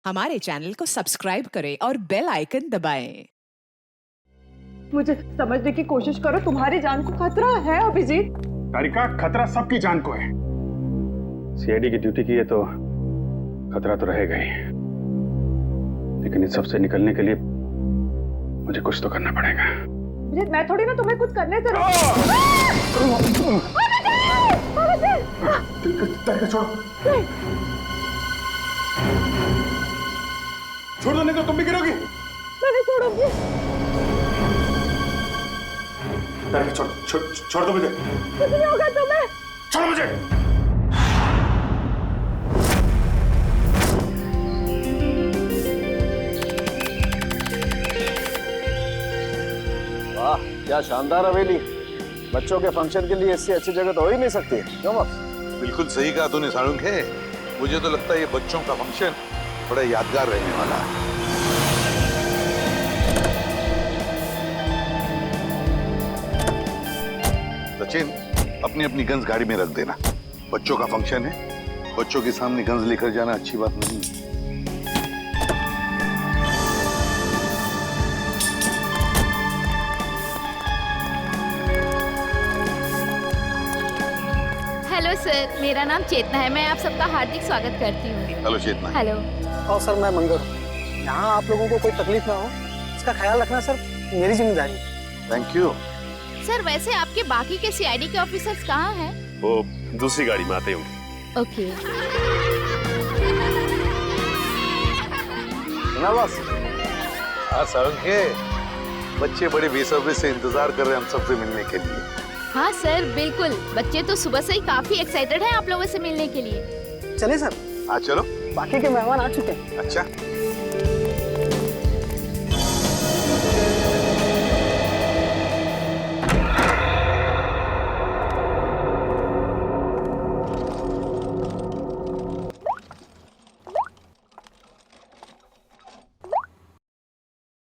हमारे चैनल को सब्सक्राइब करें और बेल आइकन दबाएं। मुझे समझने की कोशिश करो, तुम्हारी जान को खतरा है अभिजीत। तारिका, खतरा सबकी जान को है। सीआईडी की ड्यूटी की है तो खतरा तो रहेगा ही, लेकिन इस सब से निकलने के लिए मुझे कुछ तो करना पड़ेगा। अभिजीत, मैं थोड़ी ना तुम्हें कुछ करने से तारिका, छोड़ो, छोड़ दो, नहीं तो तुम भी गिरोगी। मैं नहीं छोड़ूंगी। तारिका, छोड़ दो मुझे। कुछ नहीं होगा तुम्हें। छोड़ो मुझे। वाह, क्या शानदार हवेली। बच्चों के फंक्शन के लिए इससे अच्छी जगह तो हो ही नहीं सकती। क्यों बॉस? बिल्कुल सही कहा तूने सारुंग है। मुझे तो लगता है ये बच्चों का फंक्शन बड़ा यादगार रहने वाला है। सचिन, अपनी अपनी गन्स गाड़ी में रख देना। बच्चों का फंक्शन है, बच्चों के सामने गन्स लेकर जाना अच्छी बात नहीं है। हेलो सर, मेरा नाम चेतना है। मैं आप सबका हार्दिक स्वागत करती हूँ। हेलो चेतना। हेलो। और सर, मैं मंगल हूँ। यहाँ आप लोगों को कोई तकलीफ ना हो, इसका ख्याल रखना सर मेरी जिम्मेदारी है। Thank you. सर, वैसे आपके बाकी के सीआईडी के ऑफिसर्स कहाँ हैं? वो दूसरी गाड़ी में आते होंगे। ओके। ना बॉस? हाँ सारुंग है, बच्चे बड़े बेसब्री से इंतजार कर रहे हैं हम सबसे मिलने के लिए। हाँ सर, बिल्कुल। बच्चे तो सुबह से ही काफी एक्साइटेड हैं आप लोगों से मिलने के लिए। चले सर। हाँ चलो। बाकी के मेहमान आ चुके हैं। अच्छा।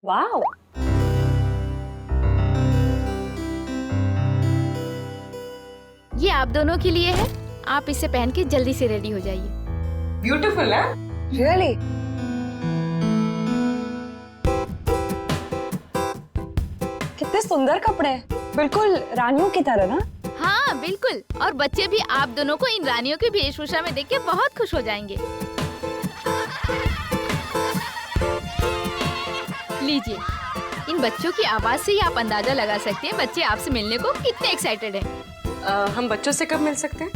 वाओ, ये आप दोनों के लिए है। आप इसे पहन के जल्दी से रेडी हो जाइए। ब्यूटीफुल है। रियली? कितने सुंदर कपड़े हैं, बिल्कुल रानियों की तरह ना। हाँ बिल्कुल, और बच्चे भी आप दोनों को इन रानियों की वेशभूषा में देख के बहुत खुश हो जाएंगे। लीजिए, इन बच्चों की आवाज से ही आप अंदाजा लगा सकते हैं बच्चे आपसे मिलने को कितने एक्साइटेड हैं। हम बच्चों से कब मिल सकते हैं?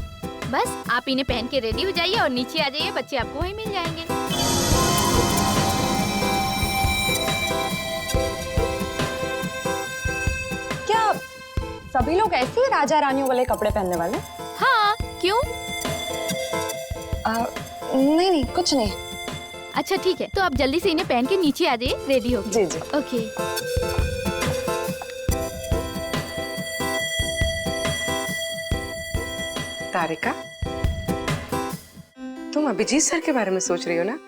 बस आप इन्हें पहन के रेडी हो जाइए और नीचे आ जाइए, बच्चे आपको वहीं मिल जाएंगे। क्या सभी लोग ऐसे ही राजा रानियों वाले कपड़े पहनने वाले? हाँ, क्यों? नहीं नहीं, कुछ नहीं। अच्छा ठीक है, तो आप जल्दी से इन्हें पहन के नीचे आ जाइए, रेडी हो। जी जी। ओके। तारिका, तुम अभिजीत सर के बारे में सोच रही हो ना?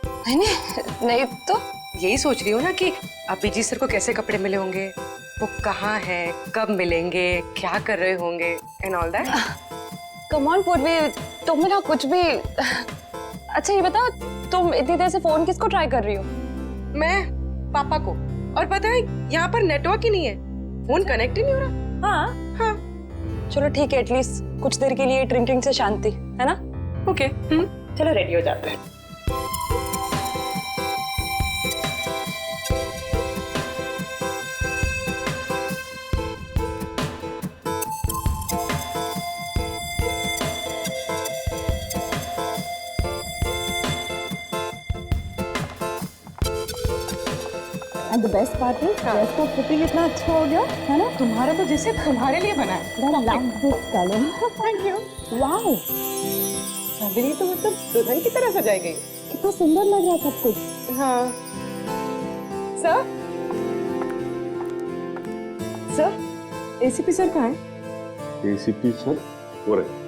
नहीं नहीं नहीं, तो यही सोच रही हो ना कि अभिजीत सर को कैसे कपड़े मिले होंगे, वो कहाँ हैं, कब मिलेंगे, क्या कर रहे होंगे and all that. Come on पूर्वी, तुम ना कुछ भी। अच्छा ये बताओ, तुम इतनी देर से फोन किसको ट्राई कर रही हो? मैं पापा को। और पता है यहाँ पर नेटवर्क ही नहीं है, फोन कनेक्ट ही नहीं हो रहा। हाँ हाँ। चलो ठीक है, एटलीस्ट कुछ देर के लिए ड्रिंकिंग से शांति, है ना? ओके। चलो रेडी हो जाते हैं। And the best part is, dress को फिटिंग इतना अच्छा हो गया, है ना? तुम्हारा तो जैसे तुम्हारे लिए बना है। I love this color. Thank you. Wow, सभी तो मतलब दुल्हन की तरह सजाई गई। कितना सुंदर लग रहा है सब कुछ। हाँ। सर, सर, एसीपी सर कहाँ है? एसीपी सर हो रहे।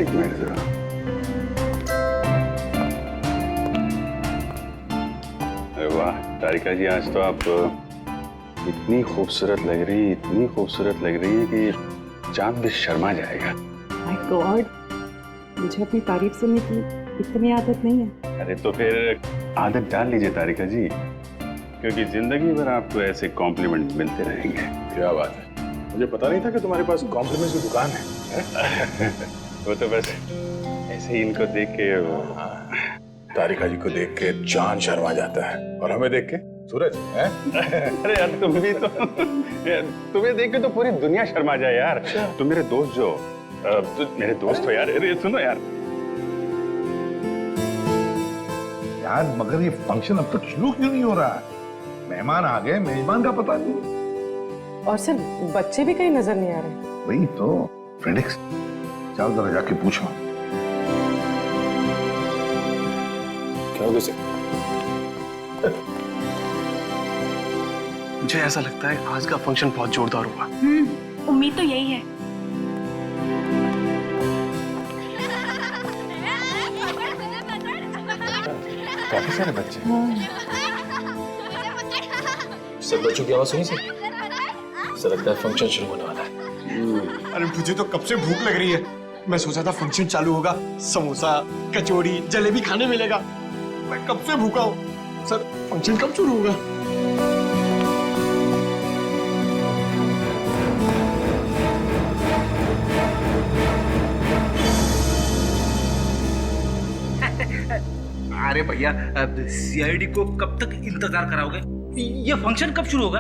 एक मिनट जरा। अरे वाह तारिका जी, आज तो आप इतनी खूबसूरत लग रही है, इतनी खूबसूरत लग रही है कि चांद भी शर्मा जाएगा। माय गॉड, मुझे अपनी तारीफ सुनने की इतनी आदत नहीं है। अरे तो फिर आदत डाल लीजिए तारिका जी, क्योंकि जिंदगी भर आपको ऐसे कॉम्प्लीमेंट मिलते रहेंगे। क्या बात है, मुझे पता नहीं था कि तुम्हारे पास कॉम्प्लीमेंट्स की दुकान है। वो तो बस ऐसे ही इनको देख के तारिका जी को देख के चांद शर्मा जाता है, और हमें देख के सूरज है। अरे यार तुम भी तो तुम्हें देख के तो पूरी दुनिया शर्मा जाए यार। तुम मेरे दोस्त जो मेरे दोस्त हो यार। अरे सुनो यार मगर ये फंक्शन अब तक शुरू क्यों नहीं हो रहा है? मेहमान आ गए, मेजबान का पता नहीं। और सर बच्चे भी कहीं नजर नहीं आ रहे। वही तो फ्रेंडिक्स, जाओ जरा जाके पूछो। क्या हो गया? मुझे ऐसा लगता है आज का फंक्शन बहुत जोरदार हुआ। उम्मीद तो यही है। काफी सारे बच्चे। सब बच्चों की आवाज सुनी सर? ऐसा लगता है फंक्शन शुरू होने वाला है। अरे मुझे तो कब से भूख लग रही है। मैं सोचा था फंक्शन चालू होगा, समोसा, कचौड़ी, जलेबी खाने मिलेगा। मैं कब से भूखा हूँ। सर फंक्शन कब शुरू होगा? अरे भैया, सीआईडी को कब तक इंतजार कराओगे? ये फंक्शन कब शुरू होगा?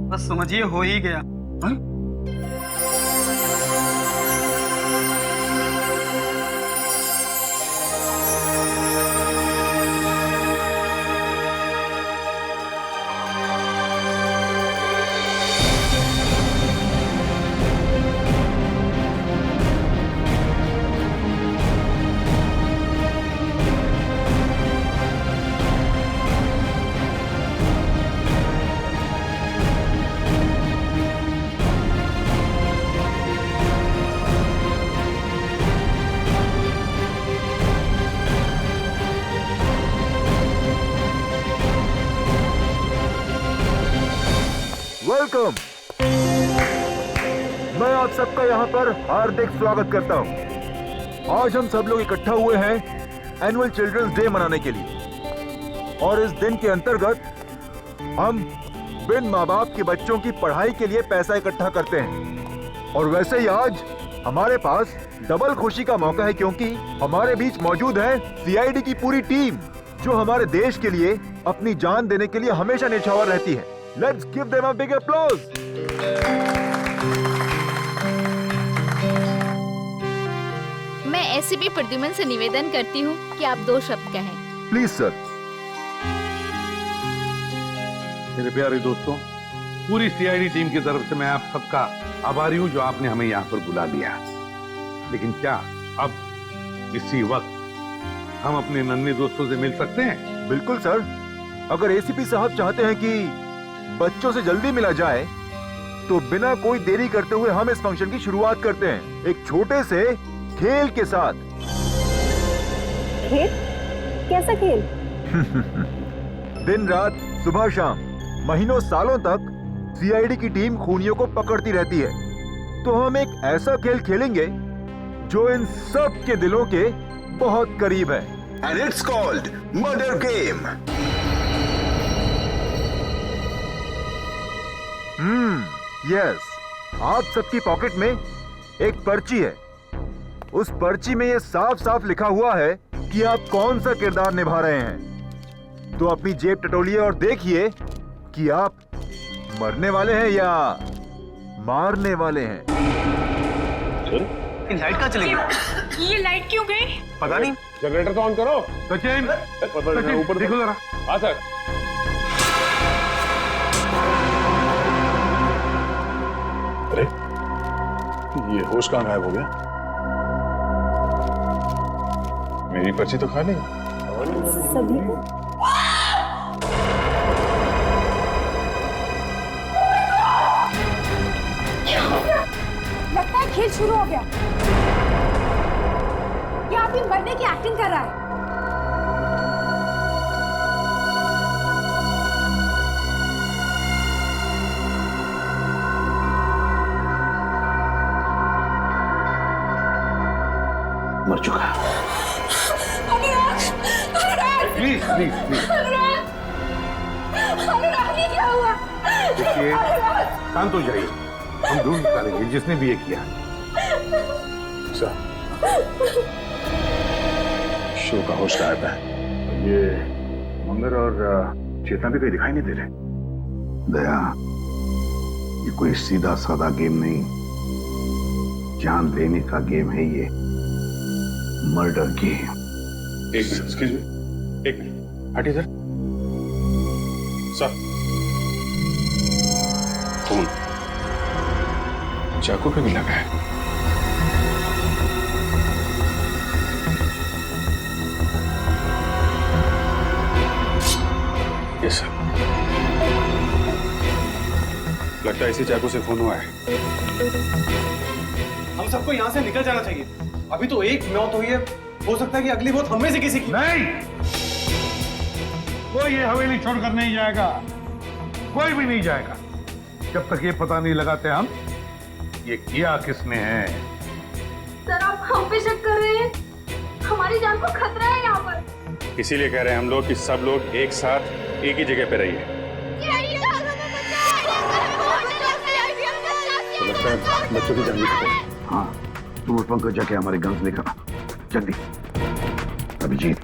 बस समझिए हो ही गया। हाँ? वेलकम। मैं आप सबका यहाँ पर हार्दिक स्वागत करता हूँ। आज हम सब लोग इकट्ठा हुए हैं एनुअल चिल्ड्रंस डे मनाने के लिए, और इस दिन के अंतर्गत हम बिन माँ बाप के बच्चों की पढ़ाई के लिए पैसा इकट्ठा करते हैं। और वैसे ही आज हमारे पास डबल खुशी का मौका है, क्योंकि हमारे बीच मौजूद है सीआईडी की पूरी टीम, जो हमारे देश के लिए अपनी जान देने के लिए हमेशा न्यौछावर रहती है। Let's give them a big applause. मैं एसीपी प्रद्युमन से निवेदन करती हूँ कि आप 2 शब्द कहें। Please sir. मेरे प्यारे दोस्तों, पूरी सीआईडी टीम की तरफ से मैं आप सबका आभारी हूं जो आपने हमें यहाँ पर बुला लिया। लेकिन क्या अब इसी वक्त हम अपने नन्हे दोस्तों से मिल सकते हैं? बिल्कुल सर। अगर एसीपी साहब चाहते हैं कि बच्चों से जल्दी मिला जाए, तो बिना कोई देरी करते हुए हम इस फंक्शन की शुरुआत करते हैं एक छोटे से खेल के साथ। खेल? कैसा खेल? दिन रात, सुबह शाम, महीनों सालों तक सीआईडी की टीम खूनियों को पकड़ती रहती है। तो हम एक ऐसा खेल खेलेंगे जो इन सब के दिलों के बहुत करीब है। And it's called Murder Game. Yes. आप सबकी पॉकेट में एक पर्ची है। उस पर्ची में ये साफ साफ लिखा हुआ है कि आप कौन सा किरदार निभा रहे हैं। तो अपनी जेब टटोलिए और देखिए कि आप मरने वाले हैं या मारने वाले हैं। ये लाइट कहाँ चली गई? ये लाइट क्यों गई? पता नहीं। जनरेटर तो ऑन करो। सचिन, ऊपर देखो जरा। हाँ सर। अरे ये होश कहाँ गायब हो गया? मेरी पर्ची तो खाली है। सभी को लगता है खेल शुरू हो गया। ये आप ही मरने की एक्टिंग कर रहा है। मर चुका। प्लीज प्लीज प्लीज क्या हुआ? देखिए, शांत हो जाइए, हम ढूंढ निकालेंगे जिसने भी ये किया। सर, शो का होस्ट आया था। ये मंगर और चेतना भी कहीं दिखाई नहीं दे रहे। दया, ये कोई सीधा साधा गेम नहीं, जान लेने का गेम है ये, मर्डर गेम। एक मिनट, एक्सक्यूज मी, एक मिनट, हटिए सर। सर, खून चाकू पे भी लगा है। यस सर, लगता है इसी चाकू से खून हुआ है। हम सबको यहाँ से निकल जाना चाहिए। अभी तो एक मौत हुई है, हो सकता है कि अगली मौत हम में से किसी की। नहीं, कोई ये हवेली छोड़कर नहीं जाएगा, कोई भी नहीं जाएगा जब तक ये पता नहीं लगाते हम ये किया किसने है। सर, आप हम पे शक कर रहे हैं? हमारी जान को खतरा है यहाँ पर। इसीलिए कह रहे हैं हम लोग कि सब लोग एक साथ एक ही जगह पे रहिए। तो लगता है बच्चों की जान भी खतरा है। हाँ, तुम उस पंकज जाके हमारे गन्स लेकर आओ, जल्दी। अभिजीत,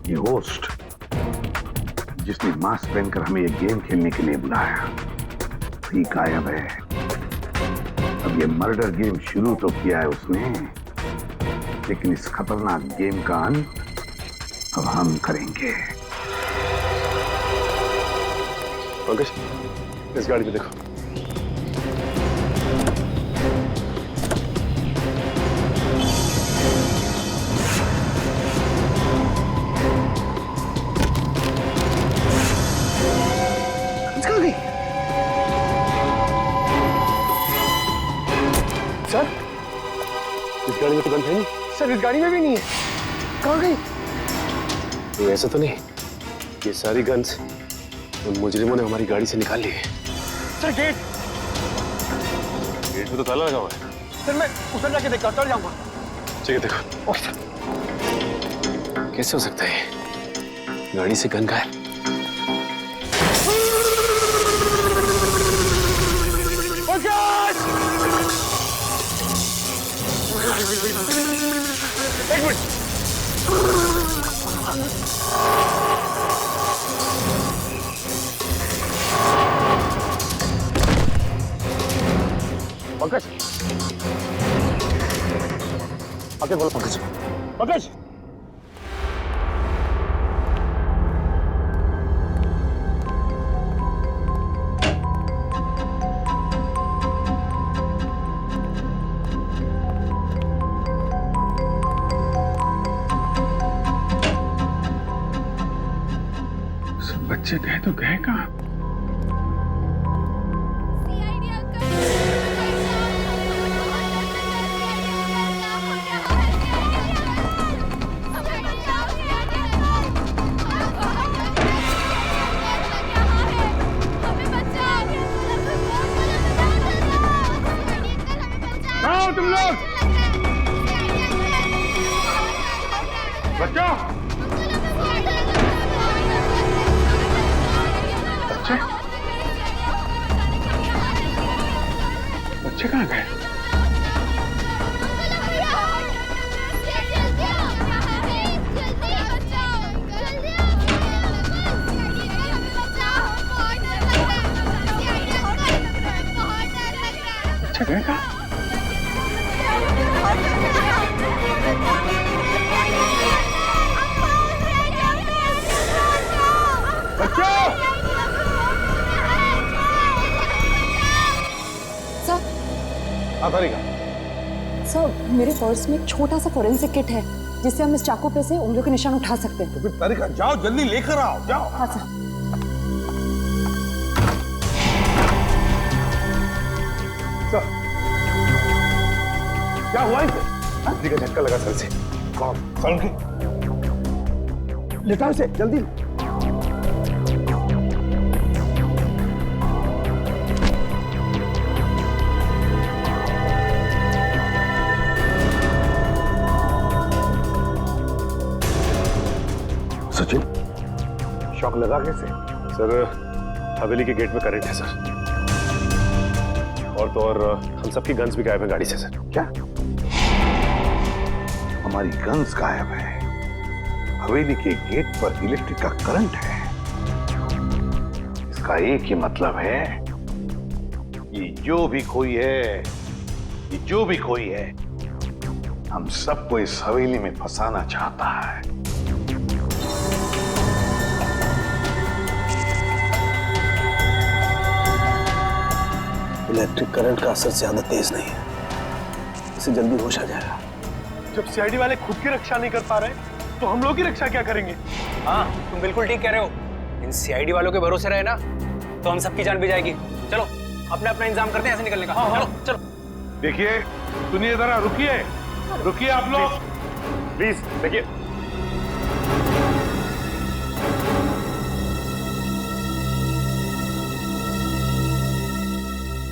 ये होस्ट जिसने मास्क पहनकर हमें ये गेम खेलने के लिए बुलाया, ही गायब है। अब ये मर्डर गेम शुरू तो किया है उसने, लेकिन इस खतरनाक गेम का अंत अब हम करेंगे। पंकज, इस गाड़ी पे देखो। सर, इस गाड़ी में तो गन है नहीं। सर, इस गाड़ी में भी नहीं है। कहाँ गई? तो ऐसा तो नहीं ये सारी गन्स उन मुजरिमों ने हमारी गाड़ी से निकाल ली है। सर, गेट में तो ताला लगा हुआ है। सर, मैं उधर जाके देखता हूँ, चल जाऊंगा। ठीक है, देखो। Okay sir. कैसे हो सकता है गाड़ी से गन गायब? एक मिनट। पंकज, आगे बोलो। पंकज, पंकज, बच्चे गए तो गए कहाँ? आओ तुम लोग, बच्चों। बच्चे कहाँ गए? बच्चे गए कहाँ? बच्चों, सर, मेरे पर्स में एक छोटा सा फोरेंसिक किट है जिससे हम इस चाकू पे से उंगलियों के निशान उठा सकते हैं। तो फिर तारिका, जाओ जल्दी लेकर आओ, जाओ। हाँ सर। सर, क्या हुआ इसे? बिजली का झटका लगा सर से। कौन? कौन की? लेटा उसे जल्दी। सचिन, शॉक लगा कैसे? सर, हवेली के गेट में करंट है सर। और तो और हम सबकी गन्स भी गायब है गाड़ी से सर। क्या? हमारी गन्स गायब है, हवेली के गेट पर इलेक्ट्रिक का करंट है। इसका एक ही मतलब है, ये जो भी कोई है, हम सबको इस हवेली में फंसाना चाहता है। इलेक्ट्रिक करंट का असर ज्यादा तेज नहीं है, इसे जल्दी होश आ जाएगा। जब सीआईडी वाले खुद की रक्षा नहीं कर पा रहे तो हम लोग की रक्षा क्या करेंगे? हाँ, तुम बिल्कुल ठीक कह रहे हो। इन सीआईडी वालों के भरोसे रहे ना तो हम सबकी जान भी जाएगी। चलो अपना अपना इंतजाम करते हैं ऐसे निकलने का। चलो चलो। देखिए, सुनिए जरा, रुकिए आप लोग, प्लीज देखिए।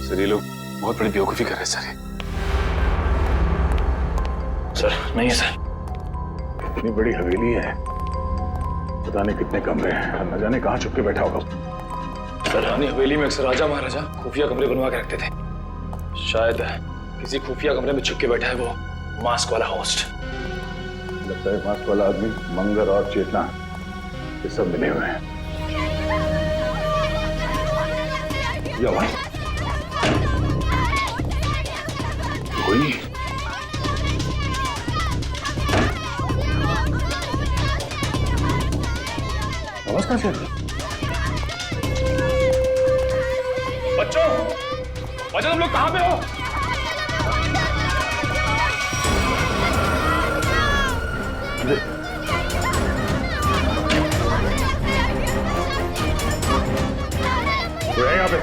सर, ये लोग बहुत बड़ी बेवकूफी कर रहे हैं सर। नहीं है सर। इतनी बड़ी हवेली है, पता नहीं कितने कमरे हैं, न जाने कहाँ छुप के बैठा होगा। सर, रानी हवेली में अक्सर राजा महाराजा खुफिया कमरे बनवा के रखते थे। शायद किसी खुफिया कमरे में छुप के बैठा है वो मास्क वाला होस्ट। लगता है मास्क वाला आदमी मंगर और चेतना ये सब मिले हुए हैं। या भाई कोई आवाज कहां से आ रही है? बच्चों, तुम लोग कहां पे हो? कोई है यहाँ पे?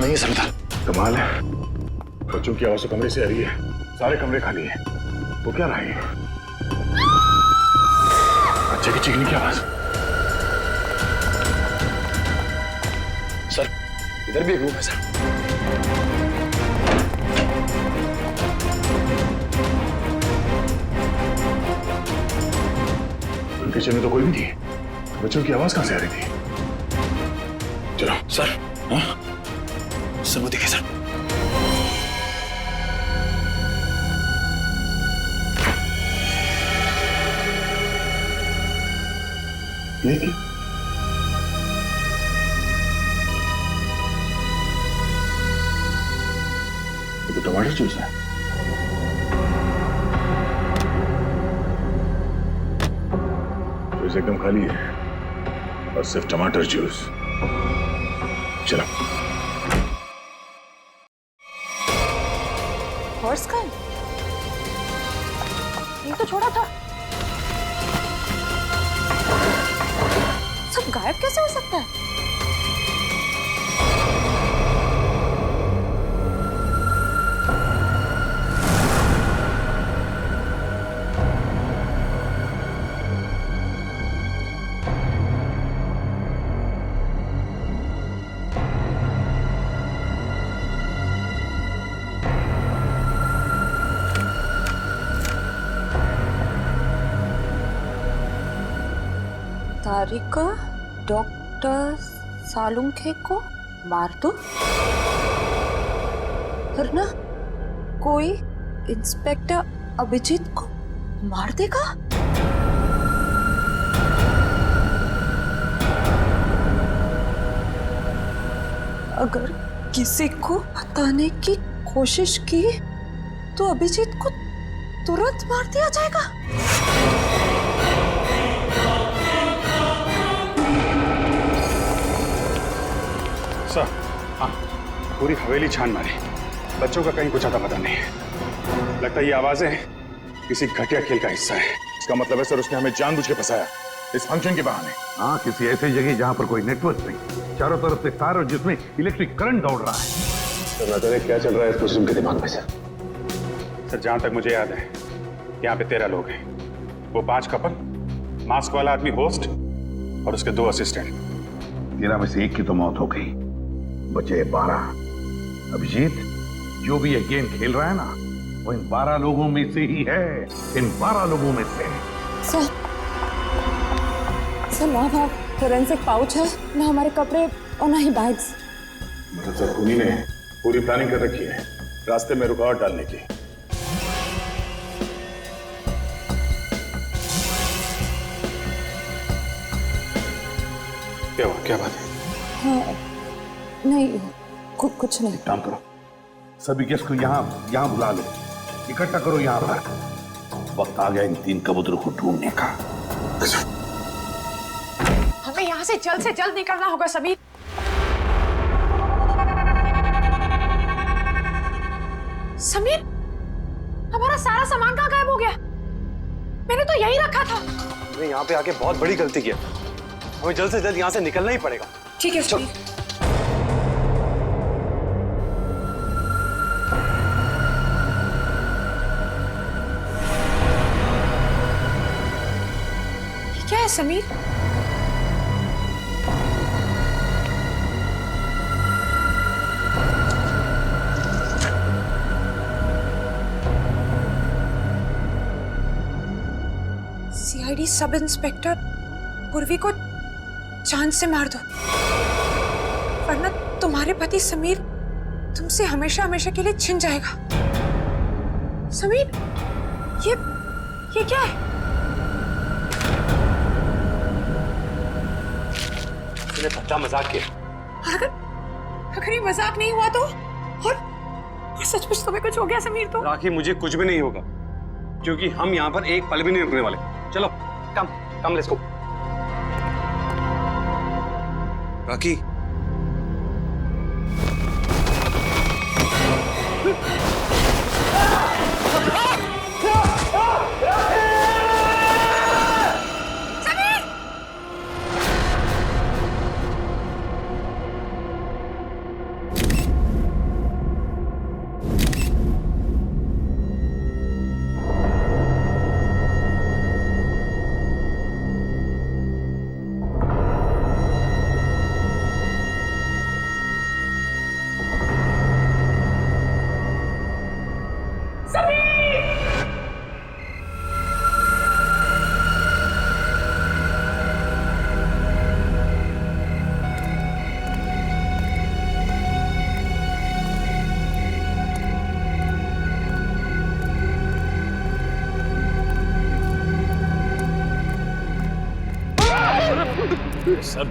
नहीं है सरदार। कमाल है, बच्चों की आवाज तो कमरे से आ रही है, सारे कमरे खाली हैं। वो क्या रहा है? बच्चे की चीखने की आवाज। सर, इधर भी एक रूम है सर। किचन में तो कोई भी नहीं, बच्चों की आवाज कहां से आ रही थी? चलो सर। हाँ सर, वो देखिए सर। ये तो टमाटर जूस है। जूस एकदम खाली है और सिर्फ टमाटर जूस। चलो। हॉर्स का ये तो छोड़ा था, सब गायब कैसे हो सकता है? तारिका डॉक्टर सालुंखे को मार दो, वरना कोई इंस्पेक्टर अभिजीत को मार देगा। अगर किसी को बताने की कोशिश की तो अभिजीत को तुरंत मार दिया जाएगा। सर, हाँ, पूरी हवेली छान मारी, बच्चों का कहीं कुछ आता पता नहीं है। लगता है ये आवाजें किसी घटिया खेल का हिस्सा है। इसका मतलब है सर उसने हमें जानबूझ के फंसाया इस फंक्शन के बहाने। हाँ, किसी ऐसी जगह जहां पर कोई नेटवर्क नहीं, चारों तरफ से तार और जिसमें इलेक्ट्रिक करंट दौड़ रहा है। तो ना जाने क्या चल रहा है इस मुस्लिम के दिमाग में सर। सर जहां तक मुझे याद है यहाँ पे 13 लोग हैं। वो 5 कपल, मास्क वाला आदमी होस्ट और उसके 2 असिस्टेंट। 13 में से 1 की तो मौत हो गई, बचे 12। अभिजीत, जो भी ये गेम खेल रहा है ना, वो इन 12 लोगों में से ही है, इन 12 लोगों में से। सर ना वहाँ फोरेंसिक पाउच है, ना हमारे कपड़े और ना ही बैग्स। मतलब सर उन्हीं ने पूरी प्लानिंग कर रखी है रास्ते में रुकावट डालने की। क्या हुआ, क्या बात है? हाँ, नहीं कुछ नहीं। काम करो, सभी गेस्ट को यहाँ बुला लो, इकट्ठा करो यहाँ पर। वक्त आ गया इन 3 कबूतरों को ढूंढने का। हमें यहाँ से जल्द निकलना होगा समीर। समीर, हमारा सारा सामान कहाँ गायब हो गया? मैंने तो यही रखा था। हमने यहाँ पे आके बहुत बड़ी गलती की है, हमें जल्द से जल्द यहाँ से निकलना ही पड़ेगा। ठीक है समीर। क्या है समीर? सीआईडी सब इंस्पेक्टर पूर्वी को जान से मार दो, वरना तुम्हारे पति समीर तुमसे हमेशा हमेशा के लिए छिन जाएगा। समीर, ये क्या है? तूने सच्चा मजाक किया। अगर ये मजाक नहीं हुआ तो, और सचमुच तुम्हें कुछ हो गया समीर तो? राखी, मुझे कुछ भी नहीं होगा, क्योंकि हम यहाँ पर एक पल भी नहीं रुकने वाले। चलो come let's go. Rakhi, sir,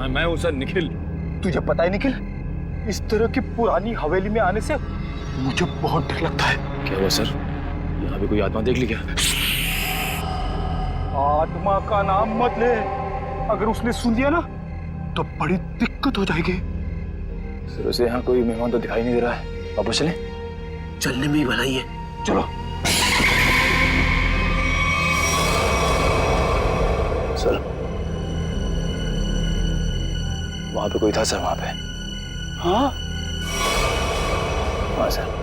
मैं हूँ सर, निखिल। तुझे पता है निखिल, इस तरह की पुरानी हवेली में आने से मुझे बहुत डर लगता है। क्या हुआ सर? यहाँ भी कोई आत्मा देख ली क्या? आत्मा का नाम मत ले, अगर उसने सुन लिया ना तो बड़ी दिक्कत हो जाएगी। सर उसे यहाँ कोई मेहमान तो दिखाई नहीं दे रहा है, वापस चलें? चलने में ही भलाई है, चलो। सर वहां पे कोई था सर, वहां पे। हाँ हाँ सर।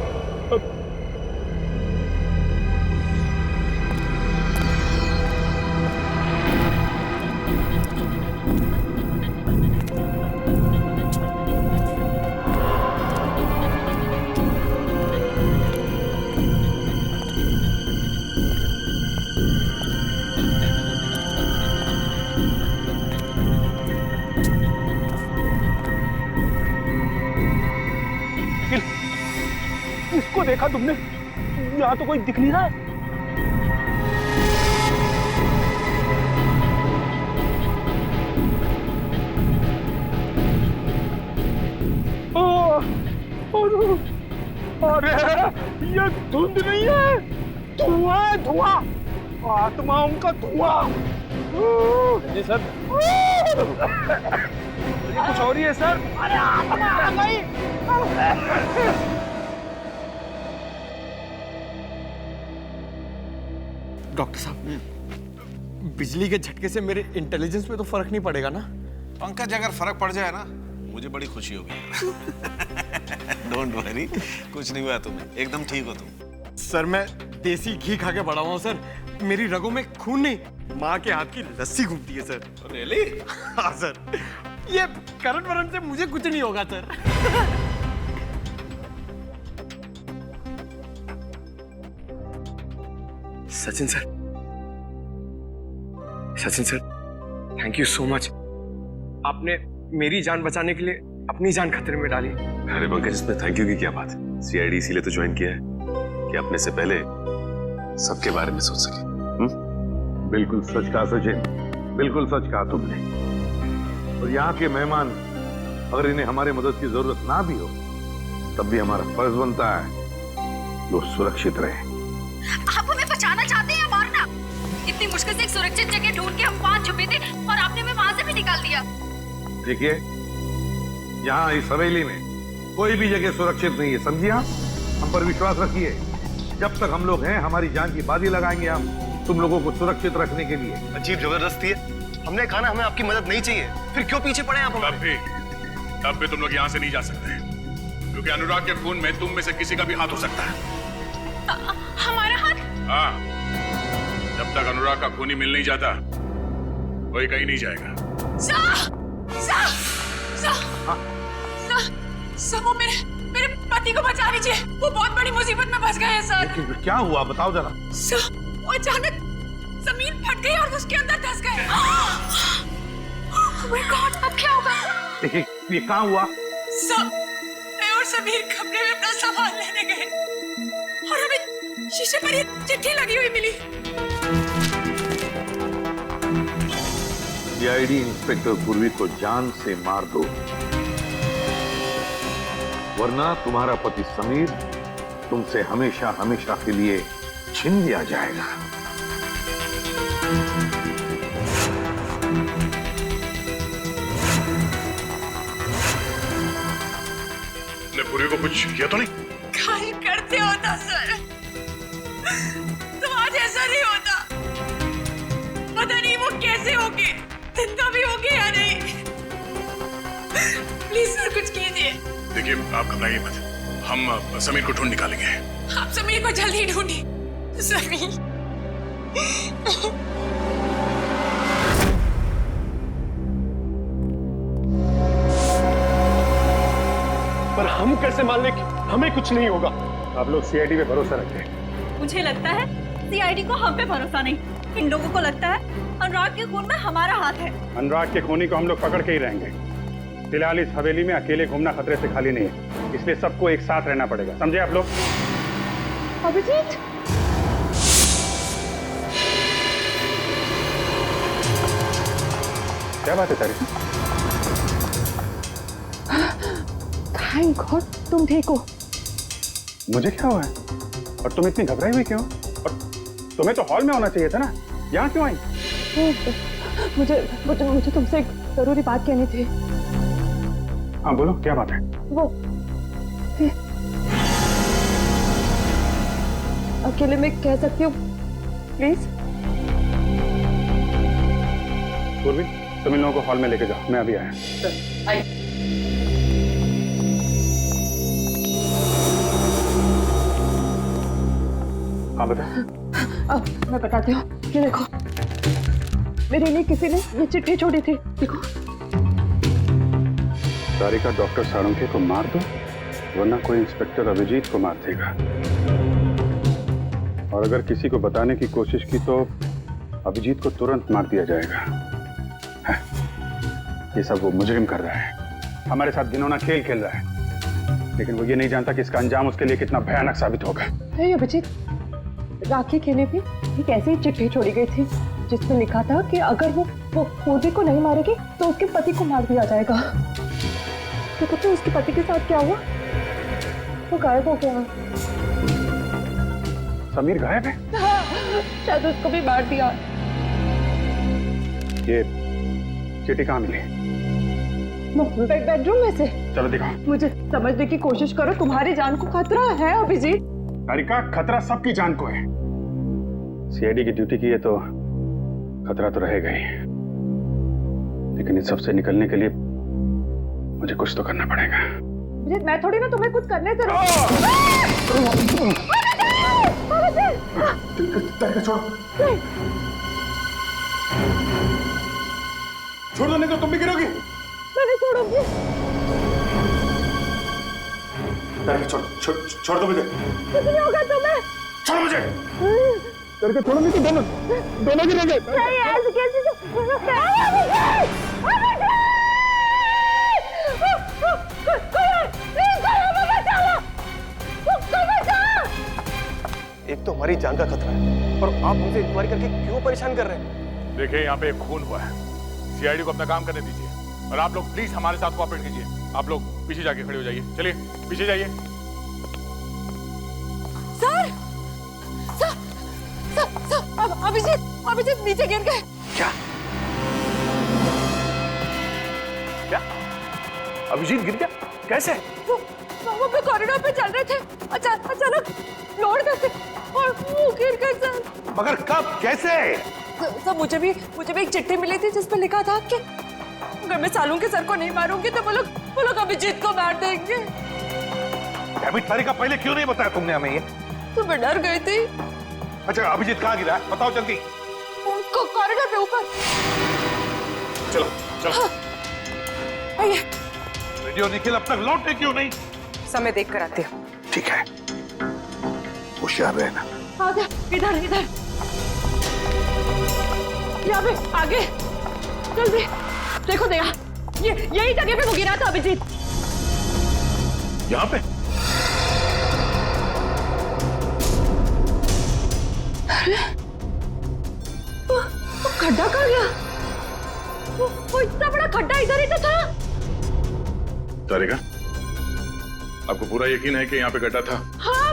इसको देखा तुमने? यहाँ तो कोई दिख नहीं रहा है। अरे ये धुंध नहीं है, धुआं है, धुआं, आत्माओं का धुआं। जी सर, ये कुछ और ही है सर। अरे आत्मा आ गई। डॉक्टर साहब, बिजली के झटके से मेरे इंटेलिजेंस पे तो फर्क नहीं पड़ेगा ना? पंकज, अगर फर्क पड़ जाए ना मुझे बड़ी खुशी होगी। डोंट वरी, कुछ नहीं हुआ तुम्हें, एकदम ठीक हो तुम। सर मैं देसी घी खा के बड़ा हुआ हूँ सर, मेरी रगों में खून नहीं, माँ के हाथ की लस्सी घूमती है सर। रियली? हाँ सर, ये करण वरण से मुझे कुछ नहीं होगा sir. Sachin sir, thank you so much. आपने मेरी जान बचाने के लिए अपनी जान खतरे में डाली। अरे पंकज, इसमें थैंक यू की क्या बात है? सीआईडी इसीलिए तो ज्वाइन किया है कि अपने से पहले सबके बारे में सोच सके। बिल्कुल सच कहा सचिन, बिल्कुल सच कहा तुमने। और यहाँ के मेहमान अगर इन्हें हमारी मदद की जरूरत ना भी हो तब भी हमारा फर्ज बनता है वो सुरक्षित रहे। आप हमें बचाना चाहते हैं या मारना? इतनी मुश्किल से एक सुरक्षित जगह ढूंढ के हम वहां छुपे थे और आपने हमें वहां से भी निकाल दिया। देखिए, यहाँ इस हवेली में कोई भी जगह सुरक्षित नहीं है, समझिए? हम पर विश्वास रखिए। जब तक हम लोग हैं हमारी जान की बाजी लगाएंगे हम तुम लोगों को सुरक्षित रखने के लिए। अजीब जबरदस्ती है, हमने कहा ना हमें आपकी मदद नहीं चाहिए, फिर क्यों पीछे पड़े आप हमारे? तब भी तुम लोग यहाँ से नहीं जा सकते, क्योंकि अनुराग के खून में तुम में से किसी का भी हाथ हो सकता है। हमारा हाथ? हाँ, जब तक अनुराग का खून ही मिल नहीं जाता कोई कहीं नहीं जाएगा। सर, वो मेरे पति को बचा लीजिए, वो बहुत बड़ी मुसीबत में फंस गए हैं सर। क्या हुआ बताओ जरा। सर, वो अचानक जमीन फट गई और उसके अंदर धंस गए। Oh my God, अब क्या होगा? ये कहाँ हुआ? सर, मैं और समीर कमरे में अपना सामान लेने गए और हमें शीशे पर ये चिट्ठी लगी हुई मिली। सीआईडी इंस्पेक्टर पूर्वी को जान से मार दो, वरना तुम्हारा पति समीर तुमसे हमेशा हमेशा के लिए छीन लिया जाएगा। ने पूर्वी को कुछ किया तो नहीं? कल करते होता सर, तो आज ऐसा नहीं होता। पता नहीं वो कैसे होगे, जिंदा भी होगे या नहीं। प्लीज सर कुछ कीजिए। देखिए, आप घबराइए मत, हम समीर को ढूंढ निकालेंगे। आप समीर को जल्दी ढूंढिए। समीर, पर हम कैसे मान लें कि हमें कुछ नहीं होगा? आप लोग सीआईडी पे भरोसा रखें। मुझे लगता है सीआईडी को हम पे भरोसा नहीं, इन लोगों को लगता है अनुराग के खून में हमारा हाथ है। अनुराग के खूनी को हम लोग पकड़ के ही रहेंगे। फिलहाल इस हवेली में अकेले घूमना खतरे से खाली नहीं है, इसलिए सबको एक साथ रहना पड़ेगा, समझे आप लोग? अभिजीत, क्या बात है तारी? थैंक गॉड तुम ठीक हो। मुझे क्या हुआ है? और तुम इतनी घबराई हुई क्यों? और तुम्हें तो हॉल में होना चाहिए था ना, यहाँ क्यों आई? मुझे तुमसे एक जरूरी बात कहनी थी। हाँ बोलो, क्या बात है? वो अकेले में कह सकती हूँ प्लीज? पूर्वी, तुम इन लोगों को हॉल में लेके जाओ, मैं अभी आया। हाँ बता। अब मैं बताती हूँ, ये देखो मेरे लिए किसी ने ये चिट्ठी छोड़ी थी, देखो। सारिका डॉक्टर सारंगे को मार दो, वरना कोई इंस्पेक्टर अभिजीत को मार देगा। और अगर किसी को बताने की कोशिश की तो अभिजीत को तुरंत मार दिया जाएगा। ये सब वो मुजरिम कर रहा है, हमारे साथ घिनौना खेल खेल रहा है, लेकिन वो ये नहीं जानता कि इसका अंजाम उसके लिए कितना भयानक साबित होगा। अभिजीत, राखी के लिए भी एक ऐसी चिट्ठी छोड़ी गई थी जिसमें लिखा था कि अगर वो पूर्वी को नहीं मारेगी तो उसके पति को मार दिया जाएगा। तो पता है उसके पति के साथ क्या हुआ? वो गायब हो गया। समीर गायब है? हाँ, शायद उसको भी मार दिया। ये चिट्ठी कहाँ मिली? बेडरूम में से। चलो दिखाओ। मुझे समझने की कोशिश करो, तुम्हारी जान को खतरा है अभिजीत। सारिका, खतरा सबकी जान को है। सीआईडी की ड्यूटी की है तो खतरा तो रहेगा ही, लेकिन इस सब से निकलने के लिए मुझे कुछ तो करना पड़ेगा। अभिजीत, मैं थोड़ी ना तुम्हें कुछ करने से छोड़ दो, नहीं तो तुम भी गिरोगी। मैं नहीं छोड़ूंगी। छोड़ दो मुझे। कुछ नहीं होगा तुम्हें। छोड़ मुझे। करके छोड़ो, नहीं तो दोनों गिरोगे। नहीं, ऐसे कैसे एक तो हमारी जान का खतरा है और आप हमसे इंक्वायरी करके क्यों परेशान कर रहे हैं? देखिए, यहाँ पे एक खून हुआ है, सीआईडी को अपना काम करने दीजिए और आप लोग प्लीज हमारे साथ कोऑपरेट कीजिए। आप लोग पीछे जाके खड़े हो जाइए। चलिए पीछे जाइए। Sir, sir, sir, sir, Abhijit नीचे गिर गए। क्या? क्या? अभिजीत गिर गया? कैसे? वो भी कॉरिडोर पे चल रहे थे, अचानक फ्लोर में से और वो गिर गए सर। मगर कब, कैसे? सर, मुझे भी एक चिट्ठी मिली थी जिसमें लिखा था कि अगर मैं सालू के सर को नहीं मारूंगी तो वो लोग अभिजीत को मार देंगे। तारिका, पहले क्यों नहीं बताया तुमने हमें ये? तो मैं डर गई थी। अच्छा, अभिजीत कहाँ गिरा है? बताओ जल्दी। कॉरिडोर पे ऊपर। चलो चलो। हाँ। आइए। रेडियो निखिल अब तक लौटे क्यों नहीं? समय देख कर आते हो। ठीक है, होशियार रहना। आगे, इधर यहाँ पे आगे, जल्दी देखो दया, यही जगह पे वो गिरा था अभिजीत। यहाँ पे? अरे वो खड्डा कहाँ गया? वो इतना बड़ा खड्डा इधर ही तो था। तारिका, आपको पूरा यकीन है कि यहाँ पे गड्ढा था? हाँ,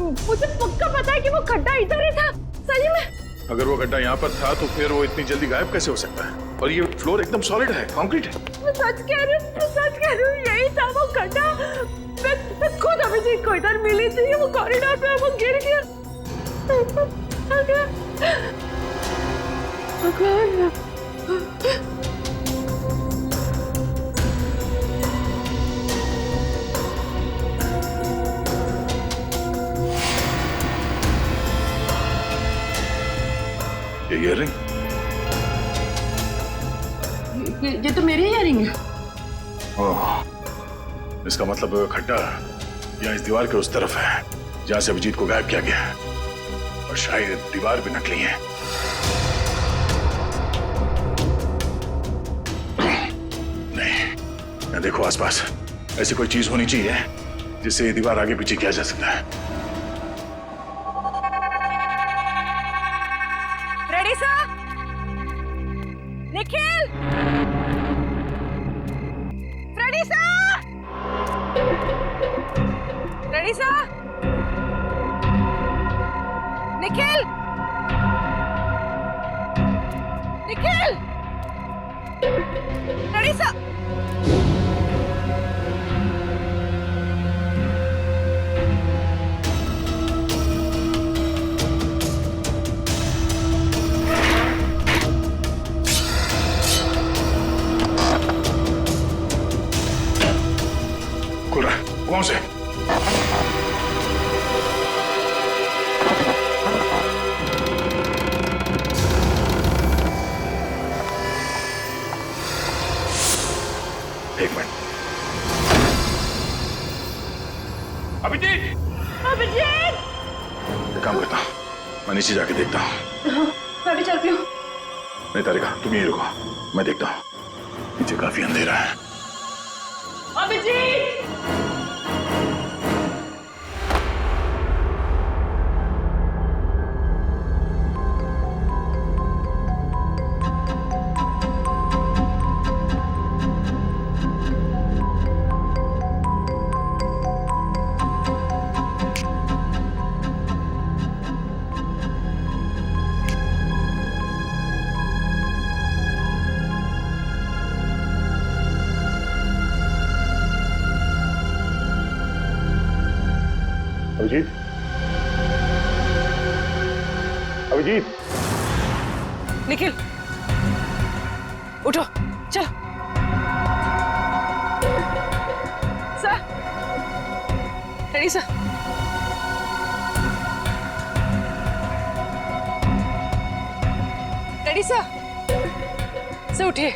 मुझे पक्का पता है कि वो खड्डा इधर ही था, सही में। अगर वो गड्ढा यहाँ पर था तो फिर वो इतनी जल्दी गायब कैसे हो सकता है? और ये फ्लोर एकदम सॉलिड है, कंक्रीट है। मैं सच कह रही हूँ, यही था वो खड्डा। मैं खुद अभिजीत को इधर मिली थी, वो कॉरिडोर पे वो गिर गया। ये ईयररिंग? ये तो मेरी ईयररिंग है। ओह, इसका मतलब खड्डा यहाँ इस दीवार के उस तरफ है जहाँ से अभिजीत को गायब किया गया है, और शायद दीवार भी नकली है। नहीं, मैं देखो आसपास ऐसी कोई चीज होनी चाहिए जिससे ये दीवार आगे पीछे किया जा सकता है। Ready sir? Nikhil, ready sir? Ready sir? Nikhil, ready sir? कौन से? एक मिनट। अभिजीत! अभिजीत! एक काम करता हूँ, मैं नीचे जाके देखता हूँ। मैं भी चलती हूँ। नहीं तारिका, तुम यहीं रुको, मैं देखता हूँ। नीचे काफी अंधेरा है। अभिजीत! अभिजीत, अभिजीत! निखिल, उठो चलो। Sir ready sir. Ready sir उठिए।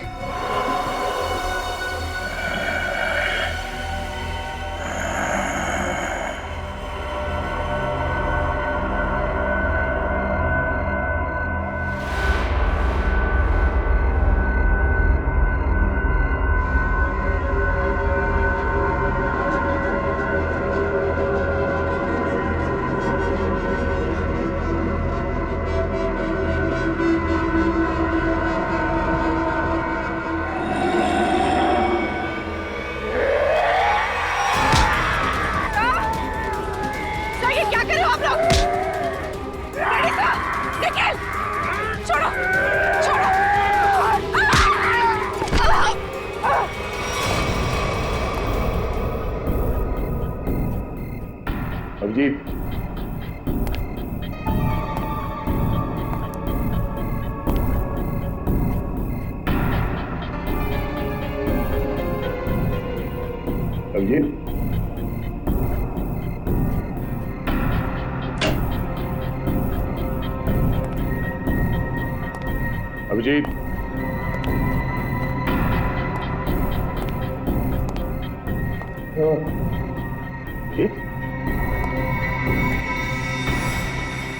अभिजीत, अभिजीत, अभिजीत,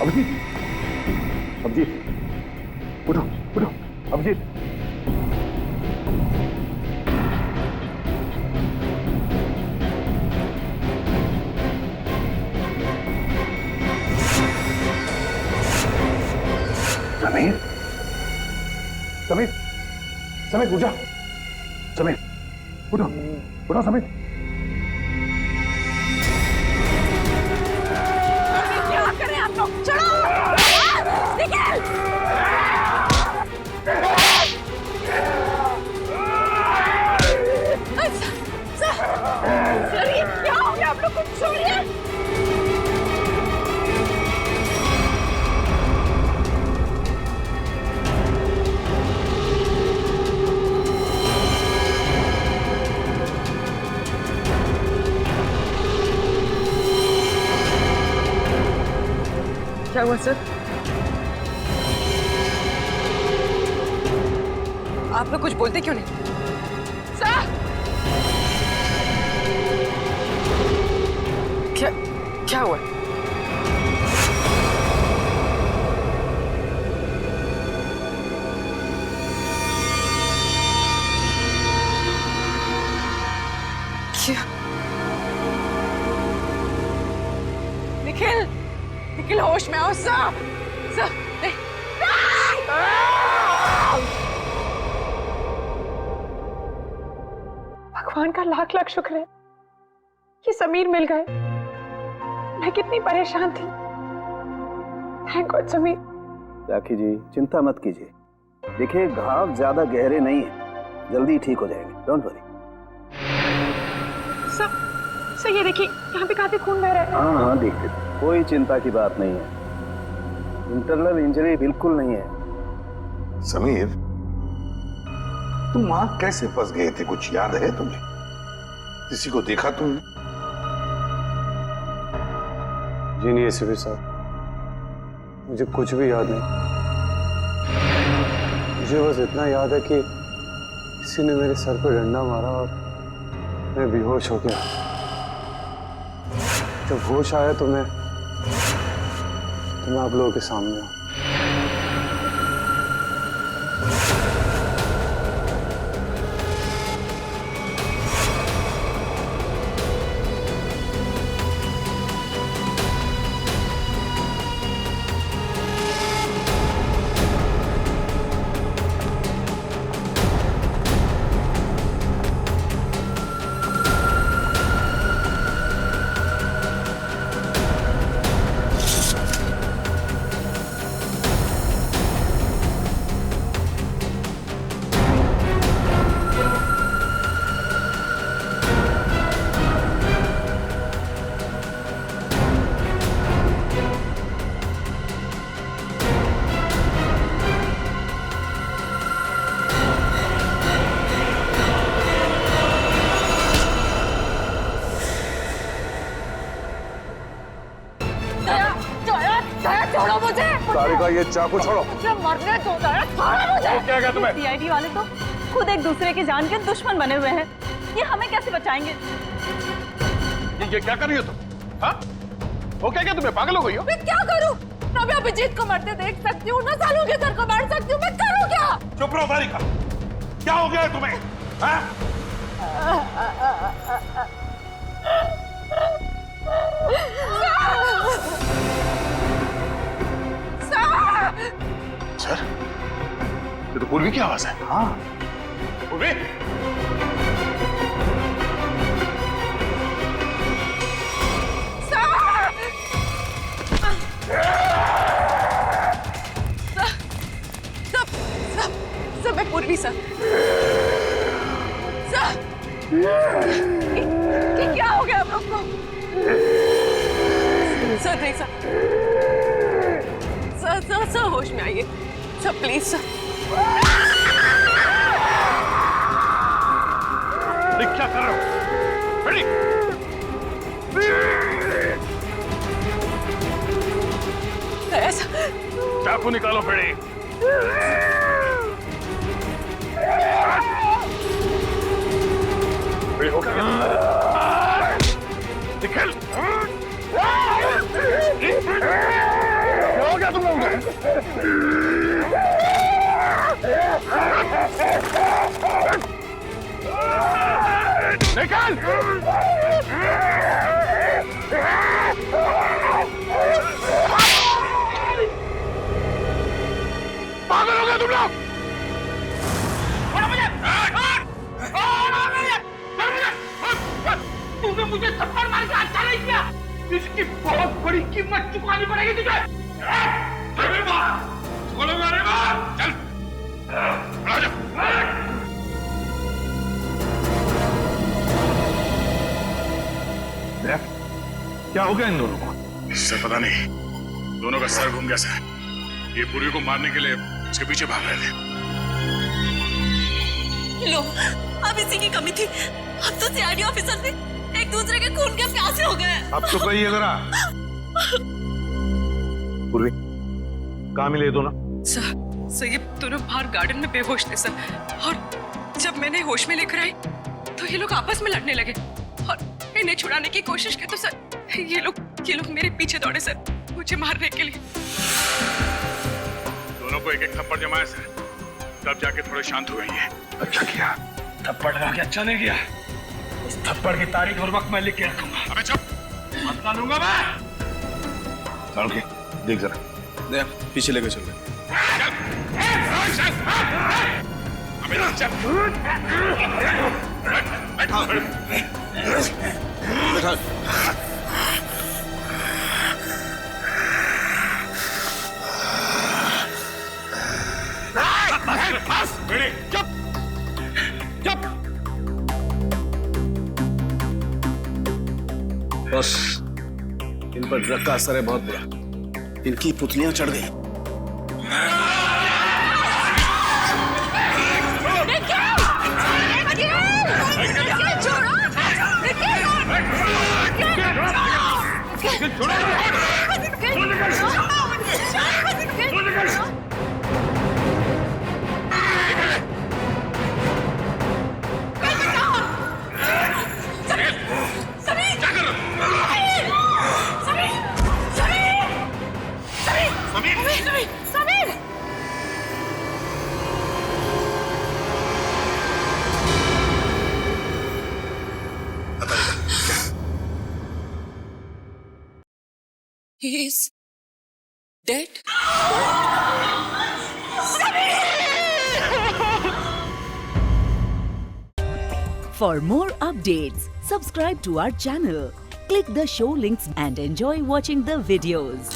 अभिजीत, अभिजीत, उठो उठो, अभिजीत। समीर, समीर, समीर उठ जा। समीर उठो उठो समीर। क्या करें आप लोग? चलो निकल। सर ये क्या हो गया आप लोग को? छोड़िए। क्या हुआ सर? आप लोग कुछ बोलते क्यों नहीं? सर क्या हुआ? क्या? निखिल, निखिल होश में आओ। सर नहीं। भगवान का लाख लाख शुक्र है कि समीर मिल गए। मैं कितनी परेशान थी। Thank God Sameer. राखी जी चिंता मत कीजिए, देखिए घाव ज्यादा गहरे नहीं है, जल्दी ठीक हो जाएंगे, डोंट वरी। सर ये देखिए यहाँ पे काफी खून बह रहा है। हाँ देखते थे, कोई चिंता की बात नहीं है, इंटरनल इंजरी बिल्कुल नहीं है। समीर, तुम वहां कैसे फंस गए थे, कुछ याद है तुम्हें? किसी को देखा तुमने? जी नहीं एसीपी साहब, मुझे कुछ भी याद नहीं। मुझे बस इतना याद है कि किसी ने मेरे सर पर डंडा मारा और मैं बेहोश हो गया। जब होश आया तो मैं आप लोगों के सामने हूं। छोड़ो मुझे। सारिका ये चाकू छोड़ो। मुझे मरने दो, छोड़ो मुझे। क्या कहा तुम्हें? सीआईडी वाले तो खुद एक दूसरे की जान के दुश्मन बने हुए हैं। ये हमें कैसे बचाएंगे? ये क्या कर रही हो तुम? हाँ? वो क्या तुम्हें पागल हो गई हो? मैं क्या करूं? ना मैं अभिजीत को मरते देख सकती हूँ, ना सालू के सर को मार सकती हूँ। मैं करूँ क्या? चुप रहो सारिका। क्या हो गया है तुम्हें? हाँ? सर, ये तो पूर्वी की आवाज है। हाँ, पूर्वी। सब मैं पूर्वी सर। क्या हो गया आप लोग को? सर नहीं सर होश में आइए सर, प्लीज सर। क्या कर रहे हो? रेडी? चाकू निकालो फेड़ी। हो गया। निकल। क्या हो गया तुम लोगों को? निकल। पागल हो गए तुम लोग? तूने मुझे थप्पड़ मार के अच्छा नहीं किया। इसकी बहुत बड़ी कीमत चुकानी पड़ेगी तुझे। चल, क्या हो गया इन दोनों को? इससे पता नहीं, दोनों का सर घूम गया सर। ये पूर्वी को मारने के लिए उसके पीछे भाग रहे थे। लो, अब इसी की कमी थी। अब तो सीआईडी ऑफिसर से एक दूसरे के खून के प्यासे हो गए। अब तो कहिए जरा। पूर्वी, कहाँ मिले ये दोनों? सर ये दोनों बाहर गार्डन में बेहोश थे सर, और जब मैंने होश में लेकर आई तो ये लोग आपस में लड़ने लगे और इन्हें छुड़ाने की कोशिश की तो सर ये लोग मेरे पीछे दौड़े सर, मुझे मारने के लिए। दोनों को एक एक थप्पड़ जमाया सर, तब जाके थोड़े शांत हुए ये। अच्छा किया। थप्पड़ लगा के अच्छा नहीं किया। इस थप्पड़ की तारीख और वक्त मैं लिख के रखूंगा। अबे चुप, मत डालूंगा मैं। चल के देख जरा। दे पीछे लेके चल। बैठा बस इन पर ड्रग का असर है बहुत बुरा। इनकी पुतलियां चढ़ गई। He is dead. For more updates, subscribe to our channel, click the show links and enjoy watching the videos.